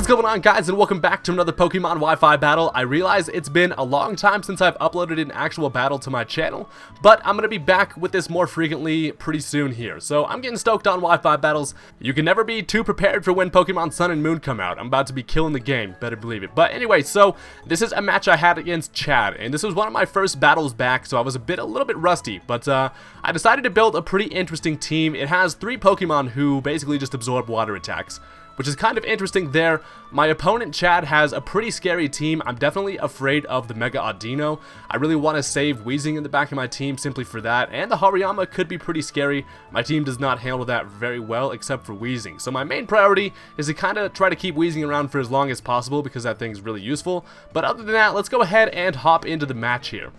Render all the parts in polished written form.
going on, guys, and welcome back to another Pokemon Wi-Fi battle. I realize it's been a long time since I've uploaded an actual battle to my channel, but I'm going to be back with this more frequently pretty soon here. So I'm getting stoked on Wi-Fi battles. You can never be too prepared for when Pokemon Sun and Moon come out. I'm about to be killing the game, better believe it. But anyway, so this is a match I had against Chad, and this was one of my first battles back, so I was a little bit rusty. But I decided to build a pretty interesting team. It has 3 Pokemon who basically just absorb water attacks, which is kind of interesting there. My opponent, Chad, has a pretty scary team. I'm definitely afraid of the Mega Audino. I really want to save Weezing in the back of my team simply for that, and the Hariyama could be pretty scary. My team does not handle that very well, except for Weezing. So my main priority is to kind of try to keep Weezing around for as long as possible, because that thing's really useful. But other than that, let's go ahead and hop into the match here.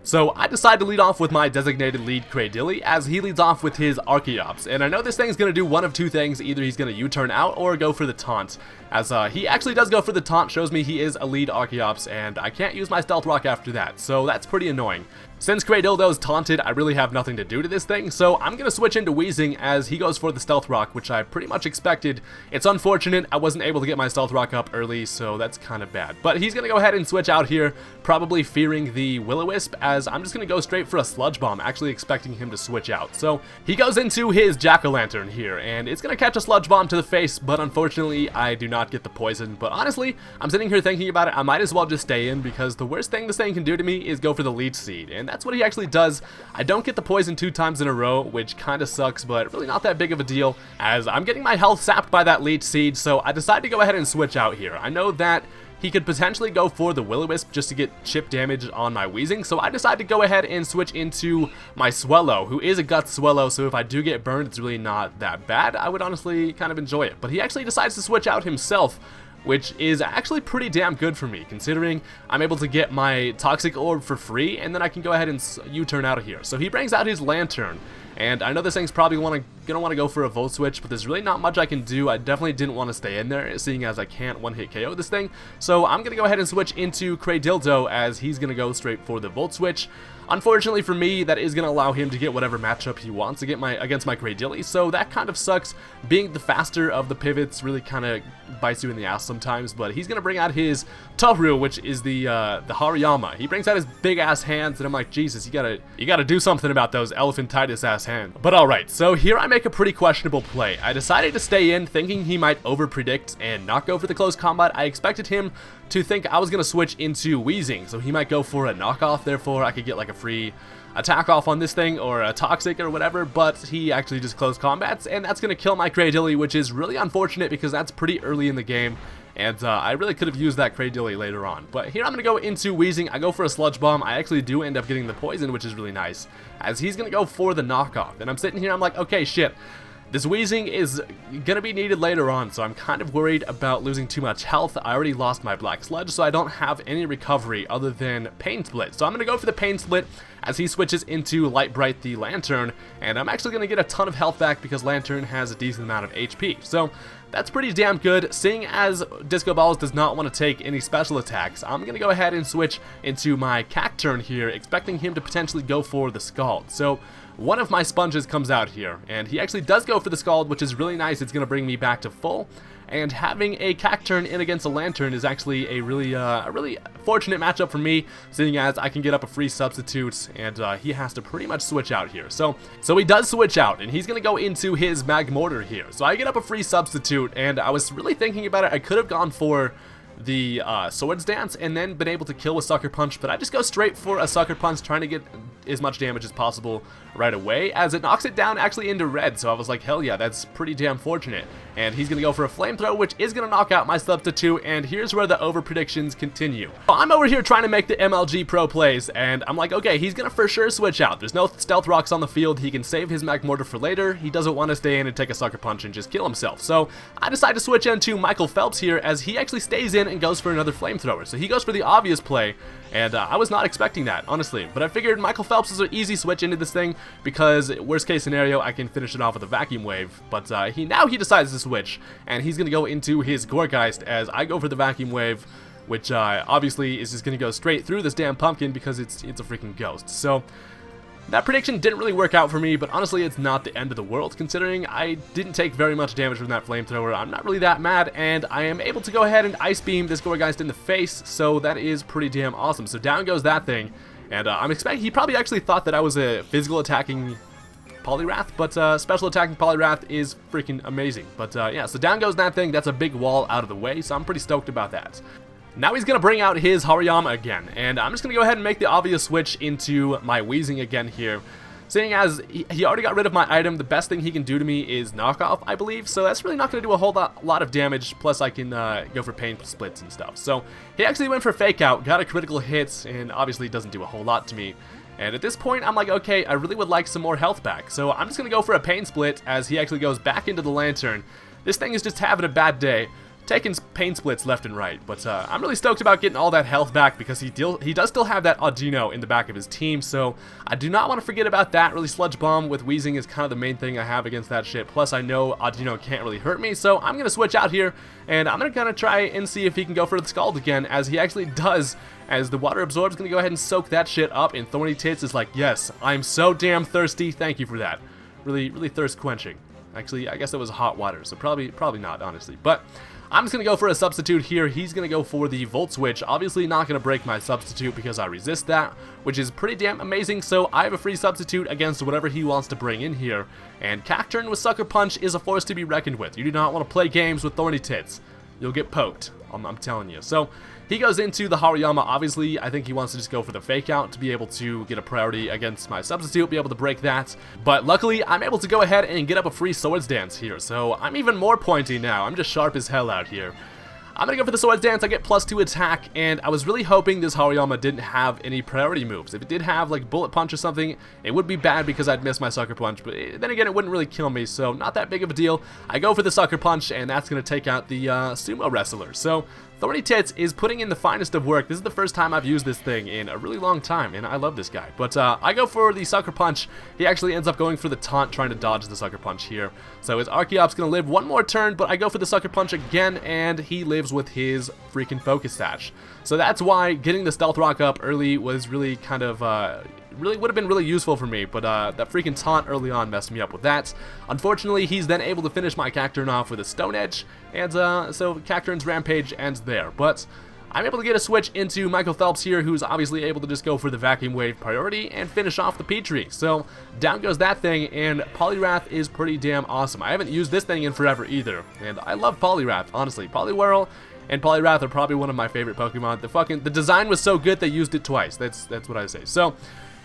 So I decided to lead off with my designated lead, Cradilly, as he leads off with his Archeops. And I know this thing's going to do one of two things. Either he's going to U-turn out or go for the taunt. As he actually does go for the taunt, shows me he is a lead Archeops, and I can't use my Stealth Rock after that. So that's pretty annoying. Since Cradildo's taunted, I really have nothing to do to this thing, so I'm going to switch into Weezing as he goes for the Stealth Rock, which I pretty much expected. It's unfortunate I wasn't able to get my Stealth Rock up early, so that's kind of bad. But he's going to go ahead and switch out here, probably fearing the Will-O-Wisp, as I'm just going to go straight for a Sludge Bomb, actually expecting him to switch out. So he goes into his Jack-O-Lantern here, and it's going to catch a Sludge Bomb to the face, but unfortunately I do not get the poison. But honestly, I'm sitting here thinking about it, I might as well just stay in, because the worst thing this thing can do to me is go for the Leech Seed, and that's what he actually does. I don't get the poison 2 times in a row, which kind of sucks, but really not that big of a deal, as I'm getting my health sapped by that Leech Seed, so I decided to go ahead and switch out here. I know that he could potentially go for the Will-O-Wisp just to get chip damage on my Weezing, so I decided to go ahead and switch into my Swellow, who is a Gut Swellow, so if I do get burned, it's really not that bad. I would honestly kind of enjoy it, but he actually decides to switch out himself, which is actually pretty damn good for me, considering I'm able to get my Toxic Orb for free, and then I can go ahead and U-turn out of here. So he brings out his Lantern, and I know this thing's probably gonna want to go for a Volt Switch, but there's really not much I can do. I definitely didn't want to stay in there, seeing as I can't one-hit KO this thing. So I'm gonna go ahead and switch into Cradildo, as he's gonna go straight for the Volt Switch. Unfortunately for me, that is going to allow him to get whatever matchup he wants to get against my Cradilly, so that kind of sucks. Being the faster of the pivots really kind of bites you in the ass sometimes, but he's going to bring out his Tahru, which is the Hariyama. He brings out his big-ass hands, and I'm like, Jesus, you gotta do something about those elephantitis-ass hands. But alright, so here I make a pretty questionable play. I decided to stay in, thinking he might over-predict and not go for the close combat. I expected him to think I was going to switch into Weezing, so he might go for a knockoff, therefore I could get like a free attack off on this thing, or a Toxic or whatever, but he actually just close combats, and that's going to kill my Cradilly, which is really unfortunate because that's pretty early in the game, and I really could have used that Cradilly later on. But here I'm going to go into Weezing. I go for a Sludge Bomb. I actually do end up getting the poison, which is really nice, as he's going to go for the knockoff, and I'm sitting here, I'm like, okay, shit. This Weezing is going to be needed later on, so I'm kind of worried about losing too much health. I already lost my Black Sludge, so I don't have any recovery other than Pain Split. So I'm going to go for the Pain Split as he switches into Light Bright the Lantern, and I'm actually going to get a ton of health back because Lantern has a decent amount of HP. So that's pretty damn good. Seeing as Disco Balls does not want to take any special attacks, I'm going to go ahead and switch into my Cacturn here, expecting him to potentially go for the Scald. So one of my Sponges comes out here, and he actually does go for the Scald, which is really nice. It's going to bring me back to full, and having a Cacturn in against a Lantern is actually a really fortunate matchup for me, seeing as I can get up a free substitute, and he has to pretty much switch out here. So he does switch out, and he's going to go into his Magmortar here. So I get up a free substitute, and I was really thinking about it. I could have gone for the Swords Dance and then been able to kill with Sucker Punch, but I just go straight for a Sucker Punch, trying to get as much damage as possible right away, as it knocks it down actually into red. So I was like, hell yeah, that's pretty damn fortunate. And he's gonna go for a Flamethrower, which is gonna knock out my substitute, and here's where the over predictions continue. I'm over here trying to make the MLG Pro plays, and I'm like, okay, he's gonna for sure switch out. There's no Stealth Rocks on the field. He can save his Magmortar for later. He doesn't want to stay in and take a Sucker Punch and just kill himself. So I decide to switch into Michael Phelps here, as he actually stays in and goes for another Flamethrower. So he goes for the obvious play, and I was not expecting that, honestly. But I figured Michael Phelps is an easy switch into this thing, because worst case scenario, I can finish it off with a Vacuum Wave. But now he decides to switch, and he's going to go into his Gourgeist, as I go for the Vacuum Wave, which obviously is just going to go straight through this damn pumpkin because it's a freaking ghost. So That prediction didn't really work out for me, but honestly it's not the end of the world considering I didn't take very much damage from that flamethrower. I'm not really that mad, and I am able to go ahead and ice beam this Goregeist in the face, so that is pretty damn awesome. So down goes that thing, and I'm expecting he probably actually thought that I was a physical attacking Poliwrath, but special attacking Poliwrath is freaking amazing. But yeah, so down goes that thing. That's a big wall out of the way, so I'm pretty stoked about that. Now he's going to bring out his Hariyama again, and I'm just going to go ahead and make the obvious switch into my Wheezing again here. Seeing as he already got rid of my item, the best thing he can do to me is knockoff, I believe, so that's really not going to do a whole lot of damage, plus I can go for pain splits and stuff. So he actually went for fake out, got a critical hit, and obviously doesn't do a whole lot to me. And at this point, I'm like, okay, I really would like some more health back, so I'm just going to go for a pain split as he actually goes back into the lantern. This thing is just having a bad day, taking pain splits left and right, but I'm really stoked about getting all that health back because he does still have that Audino in the back of his team, so I do not want to forget about that. Really, Sludge Bomb with Wheezing is kind of the main thing I have against that shit, plus I know Audino can't really hurt me, so I'm going to switch out here, and I'm going to kind of try and see if he can go for the Scald again, as he actually does, as the Water Absorb is going to go ahead and soak that shit up, and Thorny Tits is like, yes, I'm so damn thirsty, thank you for that. Really, really thirst quenching. Actually, I guess it was hot water, so probably not, honestly, but I'm just going to go for a substitute here. He's going to go for the Volt Switch. Obviously not going to break my substitute because I resist that, which is pretty damn amazing. So I have a free substitute against whatever he wants to bring in here. And Cacturn with Sucker Punch is a force to be reckoned with. You do not want to play games with Thorny Tits. You'll get poked, I'm telling you. So he goes into the Hariyama. Obviously, I think he wants to just go for the fake out to be able to get a priority against my substitute, be able to break that. But luckily, I'm able to go ahead and get up a free Swords Dance here. So I'm even more pointy now. I'm just sharp as hell out here. I'm going to go for the Swords Dance. I get +2 attack, and I was really hoping this Hariyama didn't have any priority moves. If it did have, like, Bullet Punch or something, it would be bad because I'd miss my Sucker Punch, but then again, it wouldn't really kill me, so not that big of a deal. I go for the Sucker Punch, and that's going to take out the Sumo Wrestler. So Thorny Tits is putting in the finest of work. This is the first time I've used this thing in a really long time, and I love this guy. But I go for the Sucker Punch. He actually ends up going for the taunt, trying to dodge the Sucker Punch here. So his Archeop's going to live one more turn, but I go for the Sucker Punch again, and he lives with his freaking Focus Sash. So that's why getting the Stealth Rock up early was really kind of really would have been really useful for me, but that freaking taunt early on messed me up with that. Unfortunately, he's then able to finish my Cacturn off with a Stone Edge, and so Cacturn's Rampage ends there. But I'm able to get a switch into Michael Phelps here, who's obviously able to just go for the Vacuum Wave priority and finish off the Petrie. So down goes that thing, and Poliwrath is pretty damn awesome. I haven't used this thing in forever either, and I love Poliwrath, honestly. Poliwhirl and Poliwrath are probably one of my favorite Pokemon. The design was so good they used it twice. That's what I say. So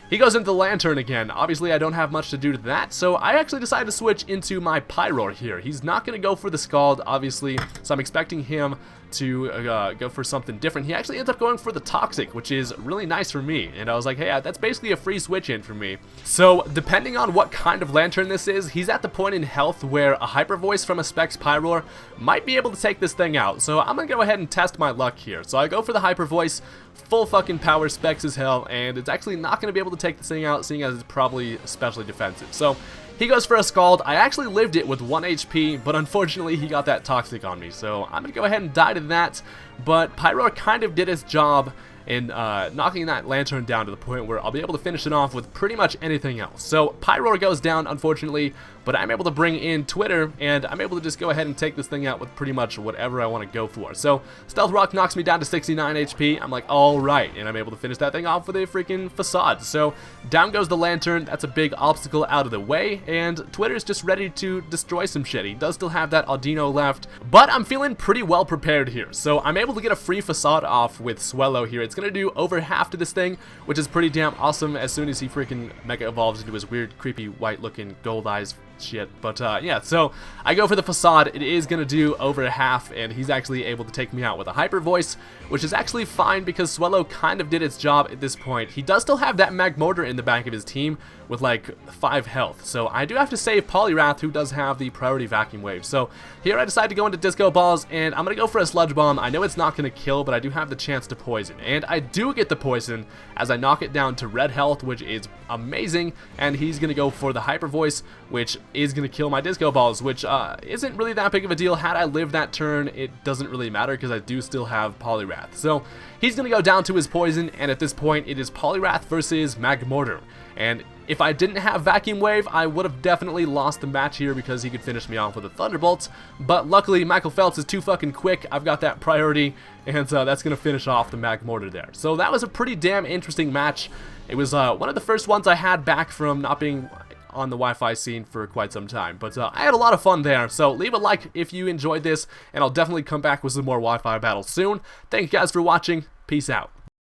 he goes into the Lantern again. Obviously, I don't have much to do to that, so I actually decided to switch into my Pyroar here. He's not going to go for the Scald, obviously, so I'm expecting him to go for something different. He actually ends up going for the Toxic, which is really nice for me, and I was like, hey, that's basically a free switch in for me. So depending on what kind of Lantern this is, he's at the point in health where a Hyper Voice from a Specs Pyroar might be able to take this thing out. So I'm gonna go ahead and test my luck here. So I go for the Hyper Voice, full fucking power, Specs as hell, and it's actually not gonna be able to take this thing out, seeing as it's probably especially defensive. So he goes for a Scald. I actually lived it with 1 HP, but unfortunately he got that Toxic on me, so I'm going to go ahead and die to that. But Pyroar kind of did its job in knocking that Lantern down to the point where I'll be able to finish it off with pretty much anything else. So Pyroar goes down, unfortunately, but I'm able to bring in Twitter, and I'm able to just go ahead and take this thing out with pretty much whatever I want to go for. So Stealth Rock knocks me down to 69 HP. I'm like, alright, and I'm able to finish that thing off with a freaking Facade. So down goes the Lantern. That's a big obstacle out of the way, and Twitter's just ready to destroy some shit. He does still have that Audino left, but I'm feeling pretty well prepared here. So I'm able to get a free Facade off with Swellow here. It's going to do over half to this thing, which is pretty damn awesome as soon as he freaking Mega Evolves into his weird, creepy, white-looking gold eyes shit. But yeah, so I go for the Facade. It is going to do over half, and he's actually able to take me out with a Hyper Voice, which is actually fine because Swellow kind of did its job at this point. He does still have that Magmortar in the back of his team with like 5 health, so I do have to save Poliwrath, who does have the priority Vacuum Wave. So here I decide to go into Disco Balls, and I'm going to go for a Sludge Bomb. I know it's not going to kill, but I do have the chance to poison, and I do get the poison as I knock it down to red health, which is amazing, and he's going to go for the Hyper Voice, which is going to kill my Disco Balls, which isn't really that big of a deal. Had I lived that turn, it doesn't really matter because I do still have Poliwrath. So he's going to go down to his poison, and at this point it is Poliwrath versus Magmortar. And If I didn't have Vacuum Wave, I would have definitely lost the match here because he could finish me off with a Thunderbolt. But luckily, Michael Phelps is too fucking quick. I've got that priority, and that's going to finish off the Mag Mortar there. So that was a pretty damn interesting match. It was one of the first ones I had back from not being on the Wi-Fi scene for quite some time. But I had a lot of fun there, so leave a like if you enjoyed this, and I'll definitely come back with some more Wi-Fi battles soon. Thank you guys for watching. Peace out.